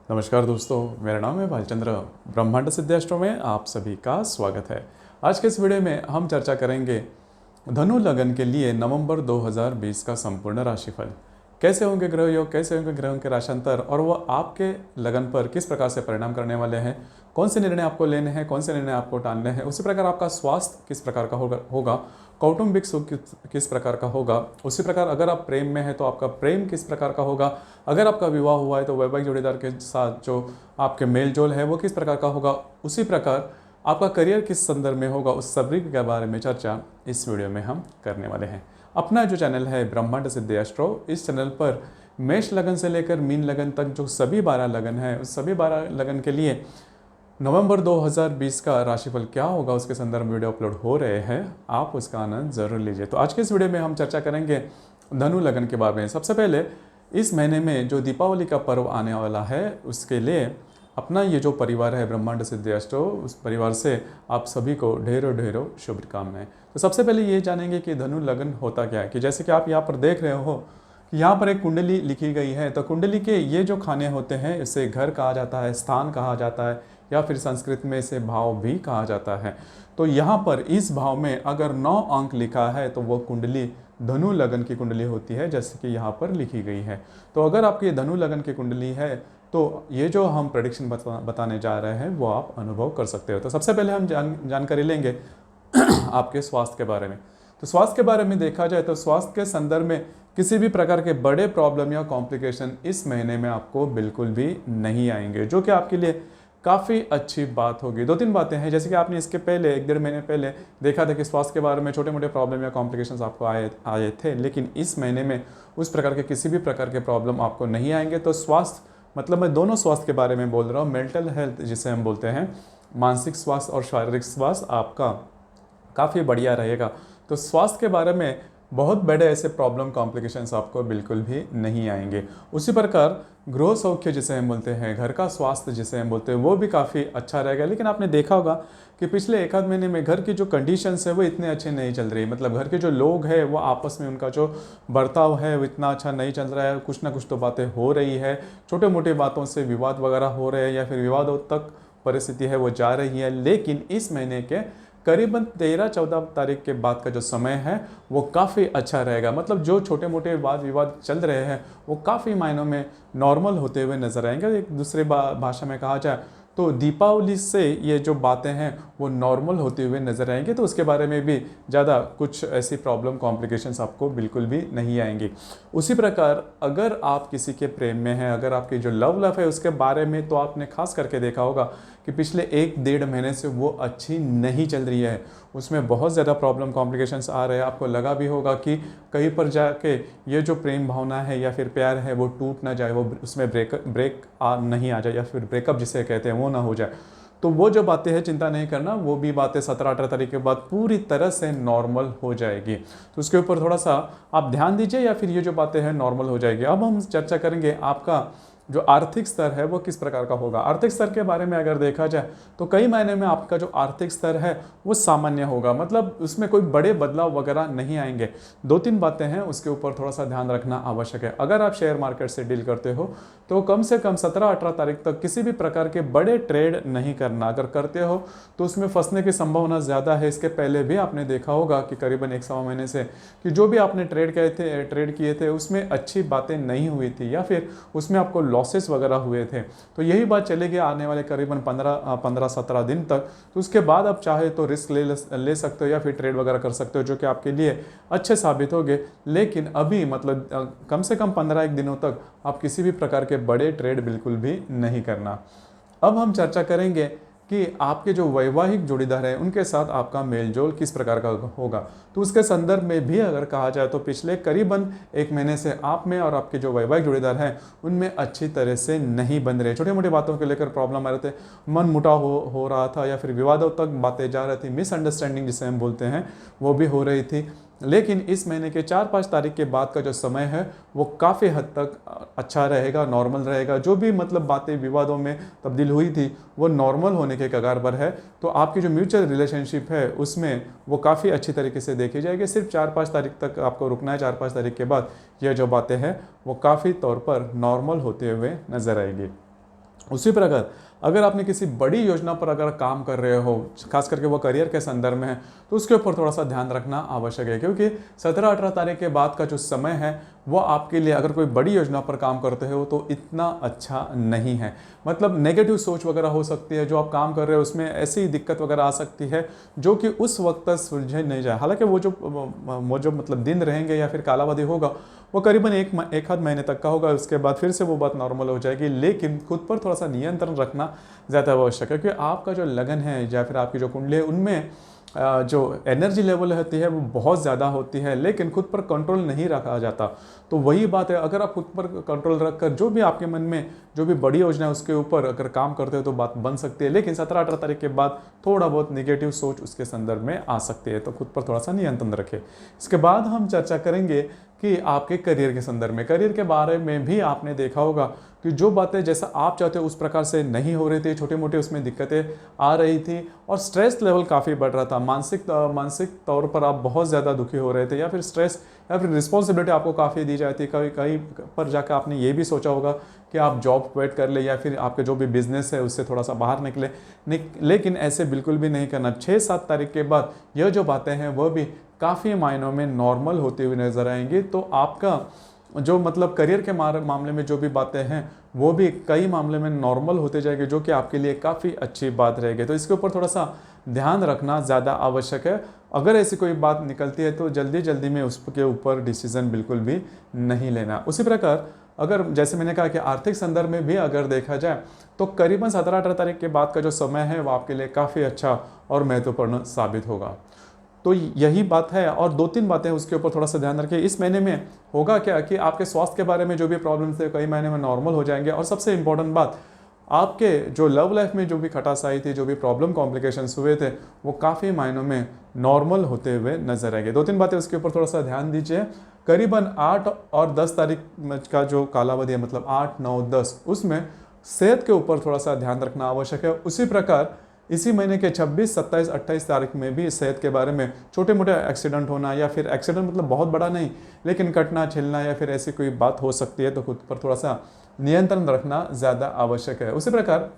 नमस्कार दोस्तों, मेरा नाम है भालचंद्र। ब्रह्मांड सिद्धाश्रम में आप सभी का स्वागत है। आज के इस वीडियो में हम चर्चा करेंगे धनु लगन के लिए नवंबर 2020 का संपूर्ण राशिफल। कैसे होंगे ग्रह योग, कैसे होंगे ग्रहों के राशांतर और वह आपके लगन पर किस प्रकार से परिणाम करने वाले हैं, कौन से निर्णय आपको लेने हैं, कौन से निर्णय आपको टालने हैं। उसी प्रकार आपका स्वास्थ्य किस प्रकार का होगा, कौटुंबिक सुख किस प्रकार का होगा। उसी प्रकार अगर आप प्रेम में हैं तो आपका प्रेम किस प्रकार का होगा। अगर आपका विवाह हुआ है तो वैवाहिक जोड़ीदार के साथ जो आपके मेल जोल है वो किस प्रकार का होगा। उसी प्रकार आपका करियर किस संदर्भ में होगा, उस सभी के बारे में चर्चा इस वीडियो में हम करने वाले हैं। अपना जो चैनल है ब्रह्मांड सिद्धि एस्ट्रो, इस चैनल पर मेष लगन से लेकर मीन लगन तक जो सभी 12 लगन है, उस सभी 12 लगन के लिए नवंबर 2020 का राशिफल क्या होगा उसके संदर्भ में वीडियो अपलोड हो रहे हैं। आप उसका आनंद जरूर लीजिए। तो आज के इस वीडियो में हम चर्चा करेंगे धनु लगन के बारे में। सबसे पहले इस महीने में जो दीपावली का पर्व आने वाला है उसके लिए अपना ये जो परिवार है ब्रह्मांड सिद्धि एस्ट्रो, उस परिवार से आप सभी को ढेरों ढेरों शुभकामनाएं। तो सबसे पहले ये जानेंगे कि धनु लगन होता क्या है। कि जैसे कि आप यहाँ पर देख रहे हो कि यहाँ पर एक कुंडली लिखी गई है। तो कुंडली के ये जो खाने होते हैं इसे घर कहा जाता है, स्थान कहा जाता है, या फिर संस्कृत में इसे भाव भी कहा जाता है। तो यहाँ पर इस भाव में अगर 9 अंक लिखा है तो वो कुंडली धनु लगन की कुंडली होती है, जैसे कि यहाँ पर लिखी गई है। तो अगर आपकी धनु लगन की कुंडली है तो ये जो हम प्रेडिक्शन बताने जा रहे हैं वो आप अनुभव कर सकते हो। तो सबसे पहले हम जानकारी लेंगे आपके स्वास्थ्य के बारे में। तो स्वास्थ्य के बारे में देखा जाए तो स्वास्थ्य के संदर्भ में किसी भी प्रकार के बड़े प्रॉब्लम या कॉम्प्लिकेशन इस महीने में आपको बिल्कुल भी नहीं आएंगे, जो कि आपके लिए काफ़ी अच्छी बात होगी। 2-3 बातें हैं, जैसे कि आपने इसके पहले 1-1.5 महीने पहले देखा था कि स्वास्थ्य के बारे में छोटे मोटे प्रॉब्लम या कॉम्प्लिकेशंस आपको आए थे, लेकिन इस महीने में उस प्रकार के किसी भी प्रकार के प्रॉब्लम आपको नहीं आएंगे। तो स्वास्थ्य मतलब मैं दोनों स्वास्थ्य के बारे में बोल रहा हूँ। मेंटल हेल्थ जिसे हम बोलते हैं, मानसिक स्वास्थ्य और शारीरिक स्वास्थ्य आपका काफ़ी बढ़िया रहेगा। तो स्वास्थ्य के बारे में बहुत बड़े ऐसे प्रॉब्लम कॉम्प्लिकेशंस आपको बिल्कुल भी नहीं आएंगे। उसी प्रकार गृह सौख्य जिसे हम बोलते हैं, घर का स्वास्थ्य जिसे हम बोलते हैं, वो भी काफ़ी अच्छा रहेगा। लेकिन आपने देखा होगा कि पिछले 1-आध महीने में घर की जो कंडीशंस है वो इतने अच्छे नहीं चल रही। मतलब घर के जो लोग हैं वो आपस में उनका जो बर्ताव है वो इतना अच्छा नहीं चल रहा है। कुछ ना कुछ तो बातें हो रही है, छोटे मोटे बातों से विवाद वगैरह हो रहे हैं या फिर विवादों तक परिस्थिति है वो जा रही है। लेकिन इस महीने के करीबन 13-14 तारीख के बाद का जो समय है वो काफ़ी अच्छा रहेगा। मतलब जो छोटे मोटे वाद विवाद चल रहे हैं वो काफ़ी मायनों में नॉर्मल होते हुए नजर आएंगे। एक दूसरे भाषा में कहा जाए तो दीपावली से ये जो बातें हैं वो नॉर्मल होते हुए नजर आएंगे। तो उसके बारे में भी ज़्यादा कुछ ऐसी प्रॉब्लम कॉम्प्लिकेशंस आपको बिल्कुल भी नहीं आएंगी। उसी प्रकार अगर आप किसी के प्रेम में हैं, अगर आपकी जो लव लाइफ है उसके बारे में, तो आपने खास करके देखा होगा कि पिछले 1-1.5 महीने से वो अच्छी नहीं चल रही है। उसमें बहुत ज़्यादा प्रॉब्लम कॉम्प्लिकेशंस आ रहे हैं। आपको लगा भी होगा कि कहीं पर जाके ये जो प्रेम भावना है या फिर प्यार है वो टूट ना जाए, वो उसमें ब्रेक नहीं आ जाए, या फिर ब्रेकअप जिसे कहते हैं वो ना हो जाए। तो वो जो बातें हैं चिंता नहीं करना, वो भी बातें 17-18 तारीख के बाद पूरी तरह से नॉर्मल हो जाएगी। तो उसके ऊपर थोड़ा सा आप ध्यान दीजिए या फिर ये जो बातें हैं नॉर्मल हो जाएगी। अब हम चर्चा करेंगे आपका जो आर्थिक स्तर है वो किस प्रकार का होगा। आर्थिक स्तर के बारे में अगर देखा जाए तो कई महीने में आपका जो आर्थिक स्तर है वो सामान्य होगा। मतलब उसमें कोई बड़े बदलाव वगैरह नहीं आएंगे। 2-3 बातें हैं उसके ऊपर थोड़ा सा ध्यान रखना आवश्यक है। अगर आप शेयर मार्केट से डील करते हो तो कम से कम 17-18 तारीख तक किसी भी प्रकार के बड़े ट्रेड नहीं करना। अगर करते हो तो उसमें फंसने की संभावना ज़्यादा है। इसके पहले भी आपने देखा होगा कि करीबन 1-1.25 महीने से कि जो भी आपने ट्रेड किए थे उसमें अच्छी बातें नहीं हुई थी या फिर उसमें आपको लॉसेस वगैरह हुए थे। तो यही बात चलेगी आने वाले करीबन 15-17 दिन तक। तो उसके बाद आप चाहे तो रिस्क ले सकते हो या फिर ट्रेड वगैरह कर सकते हो, जो कि आपके लिए अच्छे साबित होंगे। लेकिन अभी मतलब कम से कम 15 दिनों तक आप किसी भी प्रकार के बड़े ट्रेड बिल्कुल भी नहीं करना। अब हम चर्चा करेंगे कि आपके जो वैवाहिक जोड़ीदार हैं उनके साथ आपका मेलजोल किस प्रकार का होगा। तो उसके संदर्भ में भी अगर कहा जाए तो पिछले करीबन 1 महीने से आप में और आपके जो वैवाहिक जोड़ीदार हैं उनमें अच्छी तरह से नहीं बन रहे। छोटे मोटे बातों को लेकर प्रॉब्लम आ रहे थे, मन मुटाव हो रहा था या फिर विवादों तक बातें जा रही थी, मिसअंडरस्टैंडिंग जिसे हम बोलते हैं वो भी हो रही थी। लेकिन इस महीने के 4-5 तारीख के बाद का जो समय है वो काफ़ी हद तक अच्छा रहेगा, नॉर्मल रहेगा। जो भी मतलब बातें विवादों में तब्दील हुई थी वो नॉर्मल होने के कगार पर है। तो आपकी जो म्यूचुअल रिलेशनशिप है उसमें वो काफ़ी अच्छी तरीके से देखी जाएगी। सिर्फ 4-5 तारीख तक आपको रुकना है। 4-5 तारीख के बाद ये जो बातें हैं वो काफ़ी तौर पर नॉर्मल होते हुए नजर आएगी। उसी प्रकार अगर आपने किसी बड़ी योजना पर अगर काम कर रहे हो, खास करके वो करियर के संदर्भ में है, तो उसके ऊपर थोड़ा सा ध्यान रखना आवश्यक है, क्योंकि 17-18 तारीख के बाद का जो समय है वो आपके लिए, अगर कोई बड़ी योजना पर काम करते हो तो इतना अच्छा नहीं है। मतलब नेगेटिव सोच वगैरह हो सकती है, जो आप काम कर रहे हो उसमें ऐसी दिक्कत वगैरह आ सकती है जो कि उस वक्त तक सुलझे नहीं जाए। हालांकि वो जो मतलब दिन रहेंगे या फिर कालावधि होगा वो करीबन एक आध महीने तक का होगा, उसके बाद फिर से वो बात नॉर्मल हो जाएगी। लेकिन खुद पर थोड़ा सा नियंत्रण रखना ज़्यादा आवश्यक है, क्योंकि आपका जो लगन है या फिर आपकी जो कुंडली है उनमें जो एनर्जी लेवल होती है वो बहुत ज़्यादा होती है, लेकिन खुद पर कंट्रोल नहीं रखा जाता। तो वही बात है, अगर आप खुद पर कंट्रोल रखकर जो भी आपके मन में जो भी बड़ी योजना है उसके ऊपर अगर काम करते हो तो बात बन सकती है। लेकिन 17-18 तारीख के बाद थोड़ा बहुत नेगेटिव सोच उसके संदर्भ में आ सकती है, तो खुद पर थोड़ा सा नियंत्रण रखें। इसके बाद हम चर्चा करेंगे कि आपके करियर के संदर्भ में, करियर के बारे में भी आपने देखा होगा कि जो बातें जैसा आप चाहते हो उस प्रकार से नहीं हो रही थी, छोटे मोटे उसमें दिक्कतें आ रही थी और स्ट्रेस लेवल काफ़ी बढ़ रहा था। मानसिक तौर पर आप बहुत ज़्यादा दुखी हो रहे थे, या फिर स्ट्रेस या फिर रिस्पॉन्सिबिलिटी आपको काफ़ी दी जाती है। कहीं कहीं पर जाकर आपने ये भी सोचा होगा कि आप जॉब क्विट कर ले या फिर आपके जो भी बिजनेस है उससे थोड़ा सा बाहर निकले, लेकिन ऐसे बिल्कुल भी नहीं करना। 6-7 तारीख के बाद यह जो बातें हैं वह भी काफ़ी मायनों में नॉर्मल होती हुई नजर आएंगी। तो आपका जो मतलब करियर के मामले में जो भी बातें हैं वो भी कई मामले में नॉर्मल होते जाएंगे, जो कि आपके लिए काफ़ी अच्छी बात रहेगी। तो इसके ऊपर थोड़ा सा ध्यान रखना ज़्यादा आवश्यक है। अगर ऐसी कोई बात निकलती है तो जल्दी जल्दी में उसके ऊपर डिसीजन बिल्कुल भी नहीं लेना। उसी प्रकार अगर जैसे मैंने कहा कि आर्थिक संदर्भ में भी अगर देखा जाए तो करीबन 17-18 तारीख के बाद का जो समय है वो आपके लिए काफ़ी अच्छा और महत्वपूर्ण साबित होगा। तो यही बात है, और 2-3 बातें उसके ऊपर थोड़ा सा ध्यान रखिए। इस महीने में होगा क्या कि आपके स्वास्थ्य के बारे में जो भी प्रॉब्लम्स थे कई महीने में नॉर्मल हो जाएंगे, और सबसे इंपॉर्टेंट बात, आपके जो लव लाइफ में जो भी खटास आई थी, जो भी प्रॉब्लम कॉम्प्लिकेशंस हुए थे वो काफ़ी मायनों में नॉर्मल होते हुए नजर आएंगे। 2-3 बातें उसके ऊपर थोड़ा सा ध्यान दीजिए। करीबन 8 और 10 तारीख का जो कालावधि है, मतलब 8, 9, 10, उसमें सेहत के ऊपर थोड़ा सा ध्यान रखना आवश्यक है। उसी प्रकार इसी महीने के 26, 27, 28 तारीख में भी सेहत के बारे में छोटे मोटे एक्सीडेंट होना, या फिर एक्सीडेंट मतलब बहुत बड़ा नहीं लेकिन कटना छिलना या फिर ऐसी कोई बात हो सकती है, तो खुद पर थोड़ा सा नियंत्रण रखना ज़्यादा आवश्यक है। उसी प्रकार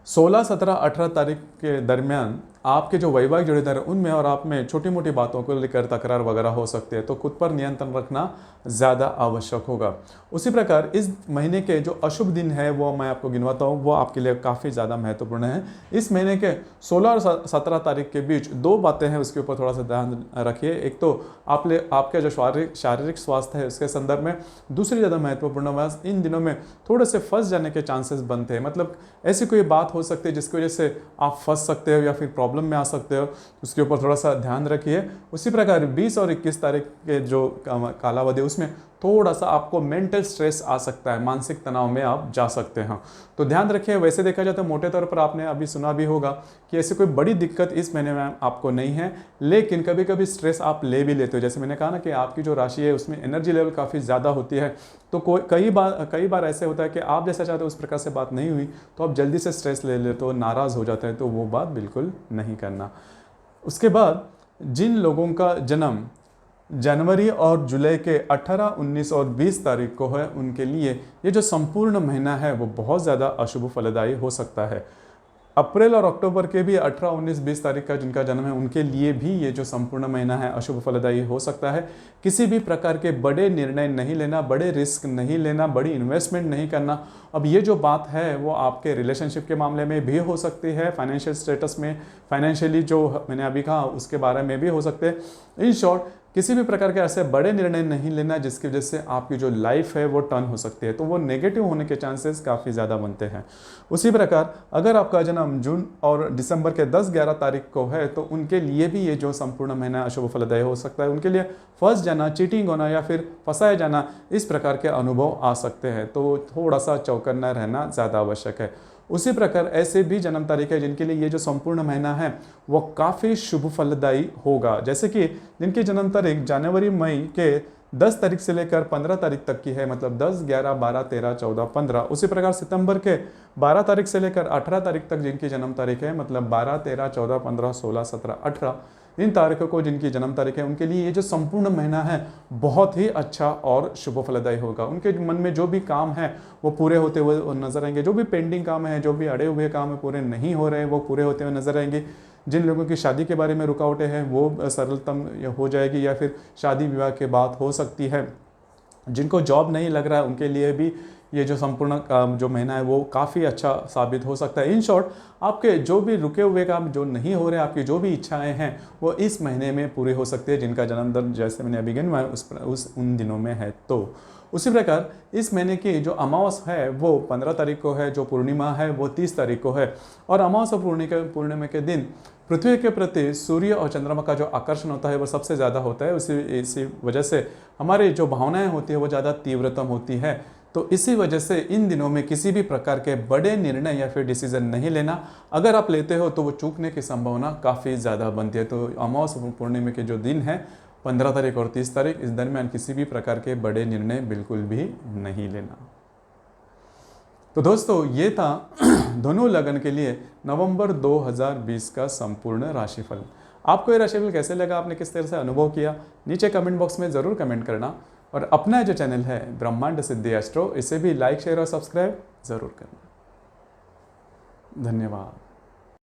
16, 17, 18 तारीख के दरमियान आपके जो वैवाहिक जोड़ीदार है उनमें और आप में छोटी मोटी बातों को लेकर तकरार वगैरह हो सकती है, तो खुद पर नियंत्रण रखना ज़्यादा आवश्यक होगा। उसी प्रकार इस महीने के जो अशुभ दिन है वो मैं आपको गिनवाता हूँ, वो आपके लिए काफ़ी ज़्यादा महत्वपूर्ण है। इस महीने के 16 और 17 तारीख के बीच 2 बातें हैं, उसके ऊपर थोड़ा सा ध्यान रखिए। एक तो आपके जो शारीरिक स्वास्थ्य है उसके संदर्भ में, दूसरी ज़्यादा महत्वपूर्ण बात, इन दिनों में थोड़े से फंस जाने के चांसेस बनते हैं। मतलब ऐसी कोई बात हो सकती है जिसकी वजह से आप फंस सकते हो या फिर प्रॉब्लम में आ सकते हो, उसके ऊपर थोड़ा सा ध्यान रखिए। उसी प्रकार 20 और 21 तारीख के जो कालावधि उसमें थोड़ा सा आपको मेंटल स्ट्रेस आ सकता है, मानसिक तनाव में आप जा सकते हैं, तो ध्यान रखिए। वैसे देखा जाए तो मोटे तौर पर आपने अभी सुना भी होगा कि ऐसी कोई बड़ी दिक्कत इस महीने में आपको नहीं है, लेकिन कभी कभी स्ट्रेस आप ले भी लेते हो। जैसे मैंने कहा ना कि आपकी जो राशि है उसमें एनर्जी लेवल काफ़ी ज़्यादा होती है, तो कई बार ऐसे होता है कि आप जैसा चाहते हो उस प्रकार से बात नहीं हुई तो आप जल्दी से स्ट्रेस ले लेते हो, नाराज़ हो जाते हैं, तो वो बात बिल्कुल नहीं करना। उसके बाद जिन लोगों का जन्म जनवरी और जुलाई के 18, 19 और 20 तारीख को है, उनके लिए ये जो संपूर्ण महीना है वो बहुत ज़्यादा अशुभ फलदायी हो सकता है। अप्रैल और अक्टूबर के भी 18, 19, 20 तारीख का जिनका जन्म है उनके लिए भी ये जो संपूर्ण महीना है अशुभ फलदायी हो सकता है। किसी भी प्रकार के बड़े निर्णय नहीं लेना, बड़े रिस्क नहीं लेना, बड़ी इन्वेस्टमेंट नहीं करना। अब ये जो बात है वो आपके रिलेशनशिप के मामले में भी हो सकती है, फाइनेंशियल स्टेटस में, फाइनेंशियली जो मैंने अभी कहा उसके बारे में भी हो सकते हैं। इन शॉर्ट किसी भी प्रकार के ऐसे बड़े निर्णय नहीं लेना जिसकी वजह से आपकी जो लाइफ है वो टर्न हो सकती है, तो वो नेगेटिव होने के चांसेस काफ़ी ज़्यादा बनते हैं। उसी प्रकार अगर आपका जन्म जून और दिसंबर के 10, 11 तारीख को है तो उनके लिए भी ये जो संपूर्ण महीना अशुभ फलदायी हो सकता है। उनके लिए फंस जाना, चीटिंग होना या फिर फंसाए जाना, इस प्रकार के अनुभव आ सकते हैं, तो थोड़ा सा चौकन्ना रहना ज़्यादा आवश्यक है। उसी प्रकार ऐसे भी जन्म तारीख है जिनके लिए ये जो संपूर्ण महीना है वो काफ़ी शुभ फलदायी होगा, जैसे कि जिनकी जन्म तारीख जनवरी मई के 10 तारीख से लेकर 15 तारीख तक की है, मतलब 10, 11, 12, 13, 14, 15। उसी प्रकार सितंबर के 12 तारीख से लेकर 18 तारीख तक जिनकी जन्म तारीख है, मतलब 12, 13, 14, 15, 16, 17, 18, इन तारीखों को जिनकी जन्म तारीख है उनके लिए ये जो संपूर्ण महीना है बहुत ही अच्छा और शुभ फलदायी होगा। उनके मन में जो भी काम है वो पूरे होते हुए नजर आएंगे। जो भी पेंडिंग काम है, जो भी अड़े हुए काम है पूरे नहीं हो रहे, वो पूरे होते हुए नजर आएंगे। जिन लोगों की शादी के बारे में रुकावटें हैं वो सरलतम हो जाएगी या फिर शादी विवाह के बाद हो सकती है। जिनको जॉब नहीं लग रहा है उनके लिए भी ये जो संपूर्ण जो महीना है वो काफ़ी अच्छा साबित हो सकता है। इन शॉर्ट, आपके जो भी रुके हुए काम जो नहीं हो रहे, आपकी जो भी इच्छाएं हैं वो इस महीने में पूरी हो सकती है, जिनका जन्मदिन जैसे मैंने अभी गिनवाया उन दिनों में है। तो उसी प्रकार इस महीने की जो अमावस है वो 15 तारीख को है, जो पूर्णिमा है वो 30 तारीख को है। और अमावस और पूर्णिमा के दिन पृथ्वी के प्रति सूर्य और चंद्रमा का जो आकर्षण होता है वो सबसे ज़्यादा होता है। इसी वजह से हमारी जो भावनाएं होती है वो ज़्यादा तीव्रतम होती है। तो इसी वजह से इन दिनों में किसी भी प्रकार के बड़े निर्णय या फिर डिसीजन नहीं लेना। अगर आप लेते हो तो वो चूकने की संभावना काफ़ी ज़्यादा बनती है। तो अमावस और पूर्णिमा के जो दिन है 15 तारीख और 30 तारीख, इस दरमियान किसी भी प्रकार के बड़े निर्णय बिल्कुल भी नहीं लेना। तो दोस्तों ये था धनु लग्न के लिए नवंबर 2020 का संपूर्ण राशिफल। आपको ये राशिफल कैसे लगा, आपने किस तरह से अनुभव किया, नीचे कमेंट बॉक्स में ज़रूर कमेंट करना। और अपना जो चैनल है ब्रह्मांड सिद्धि एस्ट्रो, इसे भी लाइक शेयर और सब्सक्राइब ज़रूर करना। धन्यवाद।